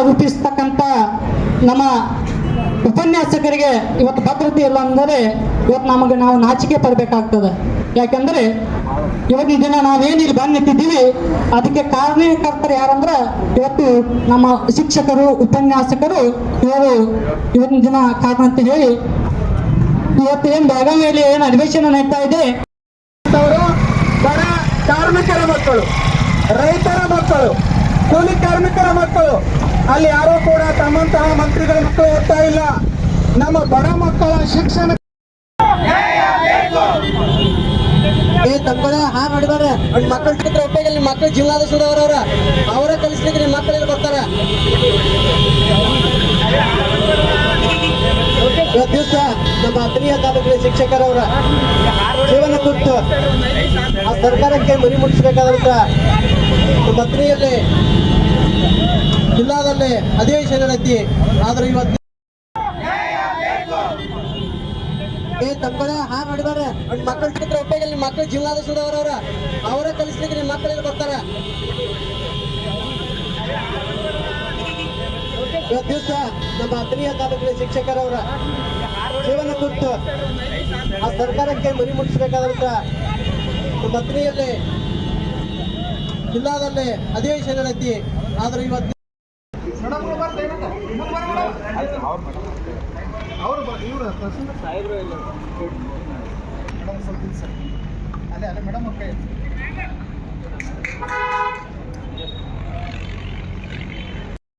ರೂಪಿಸ್ತಕ್ಕಂಥ ನಮ್ಮ ಉಪನ್ಯಾಸಕರಿಗೆ ಇವತ್ತು ಭದ್ರತೆ ಇಲ್ಲ ಅಂದರೆ ಇವತ್ತು ನಾವು ನಾಚಿಕೆ ಪಡಬೇಕಾಗ್ತದೆ. ಯಾಕಂದರೆ ಇವತ್ತಿನ ದಿನ ನಾವೇನಿಲ್ಲಿ ಬಂದು ನಿಂತಿದ್ದೀವಿ ಅದಕ್ಕೆ ಕಾರಣಕರ್ತರು ಯಾರಂದ್ರೆ ಇವತ್ತು ನಮ್ಮ ಶಿಕ್ಷಕರು, ಉಪನ್ಯಾಸಕರು ಇವರು ಇವತ್ತಿನ ದಿನ ಕಾರಣ ಅಂತ ಹೇಳಿ ಇವತ್ತು ಏನು ಬೆಳಗಾವಿಯಲ್ಲಿ ಏನು ಅಧಿವೇಶನ ನಡೀತಾ ಇದೆ. ಬಡ ಕಾರ್ಮಿಕರ ಮಕ್ಕಳು, ರೈತರ ಮಕ್ಕಳು, ಕೂಲಿ ಕಾರ್ಮಿಕರ ಮಕ್ಕಳು ಅಲ್ಲಿ ಯಾರೋ ಕೂಡ ತಮ್ಮಂತಹ ಮಂತ್ರಿಗಳ ಮಕ್ಕಳು ಓದ್ತಾ ಇಲ್ಲ. ನಮ್ಮ ಬಡ ಮಕ್ಕಳ ಶಿಕ್ಷಣ ತಪ್ಪದ ಹಾರ್ ನೋಡಿದಾರೆ ಮಕ್ಕಳು ಚಿತ್ರ ಉಪಯೋಗ ನಿಮ್ಮ ಮಕ್ಕಳು ಜಿಲ್ಲಾದ ಸುಡೋರವ್ರ ಅವರ ಕಲಿಸ್ಲಿಕ್ಕೆ ನಿಮ್ಮ ಮಕ್ಕಳೆಲ್ಲ ಬರ್ತಾರ. ಇವತ್ತು ದಿವಸ ನಮ್ಮ ಹತ್ತನೆಯ ತಾಲೂಕಿನ ಶಿಕ್ಷಕರವರ ಜೀವನ ಕುರಿತು ಆ ಸರ್ಕಾರಕ್ಕೆ ಮರಿ ಮುಟ್ಟಿಸಬೇಕಾದಂತ ನಮ್ಮ ಹತ್ತನೆಯಲ್ಲಿ ಜಿಲ್ಲಾದಲ್ಲಿ ಅಧಿವೇಶನ ನಡೆಸಿ. ಆದ್ರೆ ಇವತ್ತು ತಪ್ಪದ ಹಾರ್ ನೋಡಿದಾರೆ ಮಕ್ಕಳು ಚಿತ್ರ ಉಪಯೋಗ ನಿಮ್ಮ ಮಕ್ಕಳು ಜಿಲ್ಲಾದ ಸುಡೋರವ್ರ ಅವರ ಕಲಿಸ್ಲಿಕ್ಕೆ ನಿಮ್ಮ ಮಕ್ಕಳೆಲ್ಲ ಬರ್ತಾರ. ಇವತ್ತು ದಿವಸ ನಮ್ಮ ಹತ್ತನೆಯ ತಾಲೂಕಿನ ಶಿಕ್ಷಕರವರ ಜೀವನ ಕುರಿತು ಆ ಸರ್ಕಾರಕ್ಕೆ ಮರಿ ಮುಟ್ಟಿಸಬೇಕಾದಂತ ನಮ್ಮ ಹತ್ತನೆಯಲ್ಲಿ ಜಿಲ್ಲಾದಲ್ಲಿ ಅಧಿವೇಶನ ನಡೆಸಿ. ಆದ್ರೆ ಇವತ್ತು ಅಲ್ಲೇ ಮೇಡಮ್